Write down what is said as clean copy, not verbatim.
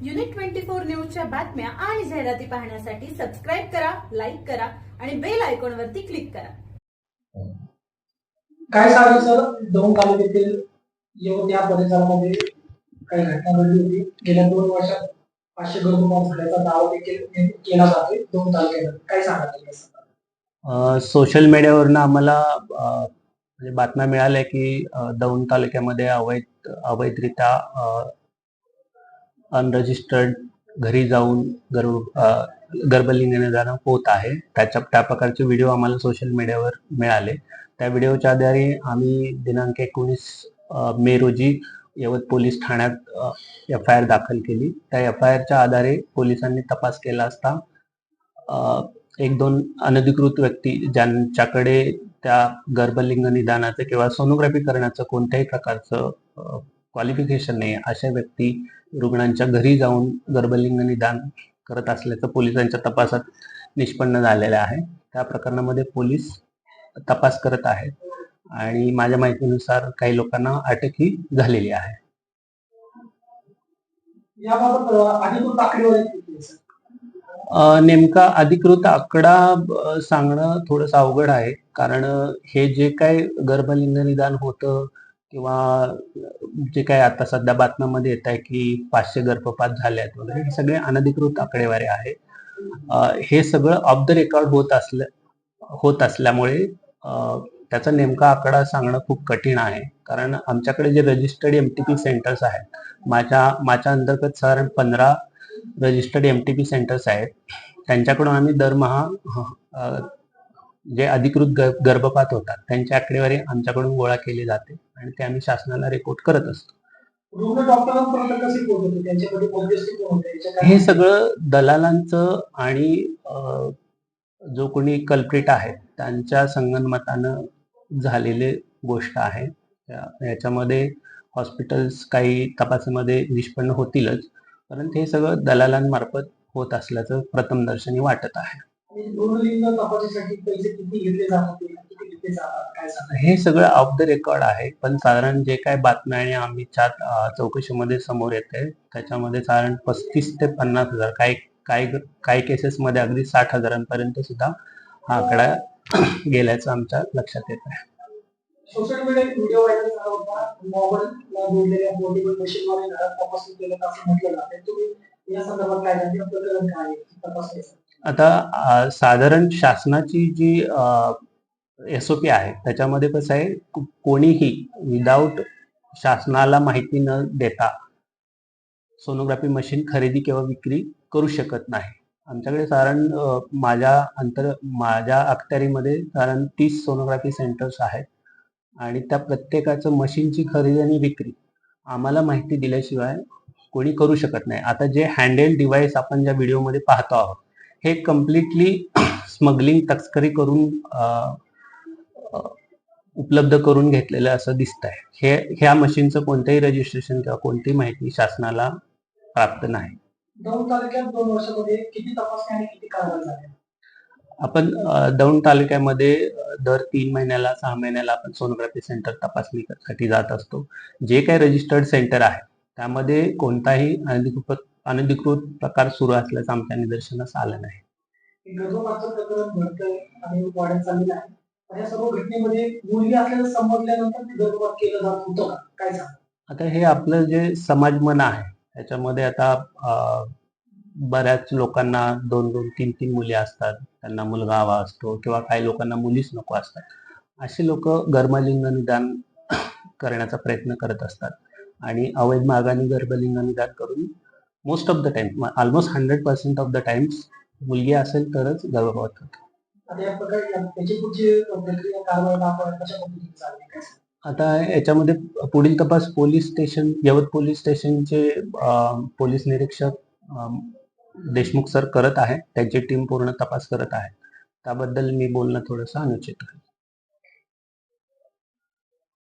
Unit 24 न्यूजच्या बातम्या आणि जाहिराती पाहण्यासाठी सबस्क्राइब करा, लाईक करा आणि बेल आयकॉन वरती क्लिक करा. काय सांगा सर, दौंड तालुक्यातील या परिसरामध्ये काही घटना घडली होती. गेल्या 2 वर्षात 500 गर्भपात झाल्याचा दावा देखील केला जातोय दौंड तालुक्यात. काय सांगा? सोशल मीडियावरनं आम्हाला म्हणजे बातम्या मिळाल्या की दौंड तालुक्यामध्ये अवैधरित्या अनरजिस्टर्ड घरी जाऊन गर्भलिंग निदान होत आहे. त्या प्रकारचे व्हिडिओ आम्हाला सोशल मीडियावर मिळाले. त्या व्हिडिओच्या आधारे आम्ही दिनांक 19 मे रोजी यवत पोलीस ठाण्यात FIR दाखल केली. त्या FIRच्या आधारे पोलिसांनी तपास केला असता 1-2 अनधिकृत व्यक्ती ज्यांच्याकडे त्या गर्भलिंग निदानाचं किंवा सोनोग्राफी करण्याचं कोणत्याही प्रकारचं क्वालिफिकेशन नाही, अशा व्यक्ती रुग्णांच्या घरी जाऊन गर्भलिंग निदान करत असल्याचं पोलिसांच्या तपासात निष्पन्न झालेलं आहे. त्या प्रकरणामध्ये पोलीस तपास करत आहेत आणि माझ्या माहितीनुसार काही लोकांना अटकही झालेली आहे. याबाबत अधिकृत आकडेवारी किती आहे? नेमका अधिकृत आकडा सांगणं थोडंसं अवघड आहे, कारण हे जे काही गर्भलिंग निदान होतं किंवा जे काही आता सध्या बातम्यांमध्ये येत आहे की 500 गर्भपात झाले आहेत वगैरे, हे सगळे अनधिकृत आकडेवारी आहे. हे सगळं ऑफ द रेकॉर्ड होत असल्यामुळे त्याचा नेमका आकडा सांगणं खूप कठीण आहे. कारण आमच्याकडे जे रजिस्टर्ड MTP सेंटर्स आहेत, माझ्या अंतर्गत साधारण 15 रजिस्टर्ड MTP सेंटर्स आहेत. त्यांच्याकडून आम्ही दरमहा जे अधिकृत गर्भपात होतात त्यांची आकडेवारी आमच्याकडून गोळा केली जाते आणि ते आम्ही शासनाला रिपोर्ट करत असतो. हे सगळं दलालांचं आणि जो कोणी कल्प्रिट आहे त्यांच्या संगनमतानं झालेले गोष्ट आहे. याच्यामध्ये हॉस्पिटल्स काही तपासामध्ये निष्पन्न होतीलच, परंतु हे सगळं दलालांमार्फत होत असल्याचं प्रथमदर्शनी वाटत आहे. हे सगळं ऑफ द रेकॉर्ड आहे, पण साधारण जे काय बातम्या आणि आमच्या चौकशीमध्ये समोर येते त्याच्यामध्ये साधारण 35 ते 50 हजार, काही केसेसमध्ये अगदी 60 हजारांपर्यंत सुद्धा हा आकडा गेल्याचं आमच्या लक्षात येत आहे. सोशल मीडिया व्हिडिओ व्हायरल झाला होता. मोबाईलला जोडलेल्या पोर्टेबल मशीनद्वारे घरात तपासणी केलं असं म्हटलं जातं. तुम्ही या संदर्भात काय सांगता? प्रकरण काय आहे तपासणीचं? आता साधारण शासनाची जी SOP आहे त्याच्यामध्ये कसं आहे, कोणीही विदाऊट शासनाला माहिती न देता सोनोग्राफी मशीन खरेदी किंवा विक्री करू शकत नाही. आमच्याकडे साधारण माझ्या अखत्यारीमध्ये साधारण 30 सोनोग्राफी सेंटर्स आहेत आणि त्या प्रत्येकाचं मशीनची खरेदी आणि विक्री आम्हाला माहिती दिल्याशिवाय कोणी करू शकत नाही. आता जे हँडहेल्ड डिव्हाइस आपण ज्या व्हिडिओमध्ये पाहतो आहोत, हे कम्प्लिटली स्मगलिंग, तस्करी करून उपलब्ध करून घेतलेलं असं दिसतंय. ह्या मशीनचं कोणतंही रजिस्ट्रेशन किंवा कोणतीही माहिती शासनाला प्राप्त नाही. दौंड तालुक्यात 2 वर्षामध्ये किती तपासणी आणि किती कारवाई झाल्या? आपण दौंड तालुक्यामध्ये दर 3 महिन्याला 6 महिन्याला आपण सोनोग्राफी सेंटर तपासणीसाठी जात असतो. जे काही रजिस्टर्ड सेंटर आहे त्यामध्ये कोणताही अनधिकृत प्रकार सुरू असल्याचं आमच्या निदर्शनास आलं नाही. गर्भपातचं प्रकरण घडतंय आणि वाढत चाललेलं आहे. या सर्व घटनेमध्ये मुलगी असल्याचं समजल्यानंतर ते गर्भपात केलं जात होतं का? काय सांगा? आता हे आपलं जे समाज मन आहे त्याच्यामध्ये आता बऱ्याच लोकांना 2-2, 3-3 मुली असतात, त्यांना मुलगा हवा असतो किंवा काही लोकांना मुलीच नको असतात. असे लोक गर्भलिंग निदान करण्याचा प्रयत्न करत असतात आणि अवैध मार्गाने गर्भलिंग निदान करून most of the time, almost 100% of the times मुलगी असेल तरच गर्भपात होतो. आता याच्यामध्ये पुढील तपास यवत पोलीस स्टेशनचे पोलीस निरीक्षक देशमुख सर करत आहे. त्यांची टीम पूर्ण तपास करत आहे. त्याबद्दल मी बोलणं थोडंसं अनुचित आहे.